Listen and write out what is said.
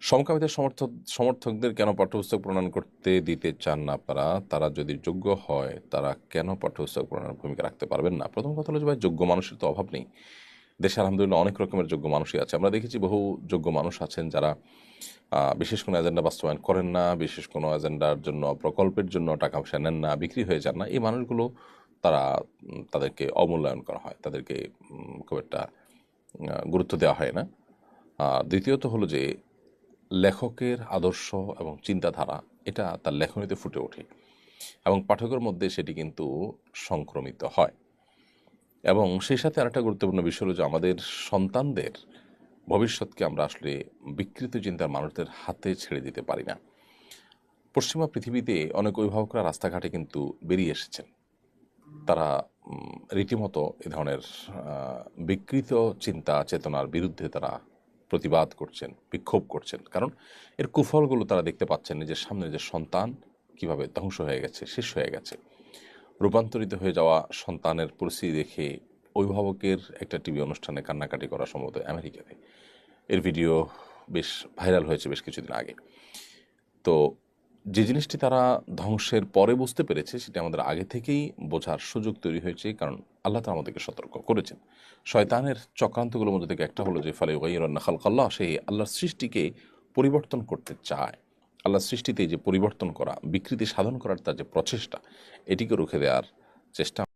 সমকামীদের সমর্থকদের কেন পাঠ্যপুস্তক প্রণয়ন করতে দিতে চান না আপনারা? তারা যদি যোগ্য হয় তারা কেন পাঠ্যপুস্তক প্রণয়নের ভূমিকা রাখতে পারবেন না? প্রথম কথা হলো যে ভাই, যোগ্য মানুষের তো অভাব নেই। দেশে আলহামদুলিল্লাহ অনেক রকমের যোগ্য মানুষই আছে। আমরা দেখেছি বহু যোগ্য মানুষ আছেন যারা বিশেষ কোনো এজেন্ডা বাস্তবায়ন করেন না, বিশেষ কোনো এজেন্ডার জন্য প্রকল্পের জন্য টাকা পয়সা নেন না, বিক্রি হয়ে যান না। এই মানুষগুলো তারা তাদেরকে অমূল্যায়ন করা হয়, তাদেরকে খুব একটা গুরুত্ব দেওয়া হয় না। দ্বিতীয়ত হলো যে লেখকের আদর্শ এবং চিন্তাধারা এটা তার লেখনীতে ফুটে ওঠে এবং পাঠকের মধ্যে সেটি কিন্তু সংক্রমিত হয়। এবং সেই সাথে আরেকটা গুরুত্বপূর্ণ বিষয় হলো যে আমাদের সন্তানদের ভবিষ্যৎকে আমরা আসলে বিকৃত চিন্তার মানুষদের হাতে ছেড়ে দিতে পারি না। পশ্চিমা পৃথিবীতে অনেক অভিভাবকরা রাস্তাঘাটে কিন্তু বেরিয়ে এসেছেন। তারা রীতিমতো এ ধরনের বিকৃত চিন্তা চেতনার বিরুদ্ধে তারা প্রতিবাদ করছেন, বিক্ষোভ করছেন। কারণ এর কুফলগুলো তারা দেখতে পাচ্ছেন নিজের সামনে, যে সন্তান কিভাবে ধ্বংস হয়ে গেছে, শেষ হয়ে গেছে। রূপান্তরিত হয়ে যাওয়া সন্তানের পরিস্থিতি দেখে অভিভাবকের একটা টিভি অনুষ্ঠানে কান্নাকাটি করা, সম্ভবত আমেরিকাতে। এর ভিডিও বেশ ভাইরাল হয়েছে বেশ কিছুদিন আগে। তো যে জিনিসটি তারা ধ্বংসের পরে বুঝতে পেরেছে সেটা আমাদের আগে থেকেই বোঝার সুযোগ তৈরি হয়েছে, কারণ আল্লাহ তাআলা আমাদেরকে সতর্ক করেছেন। শয়তানের চক্রান্তগুলোর মধ্যে থেকে একটা হলো যে ফালায়ুগাইয়িরুন্না খালকাল্লাহ, সে আল্লাহর সৃষ্টিকে পরিবর্তন করতে চায়। আল্লাহর সৃষ্টিতে যে পরিবর্তন করা, বিকৃতি সাধন করার তার যে প্রচেষ্টা, এটিকে রুখে দেওয়ার চেষ্টা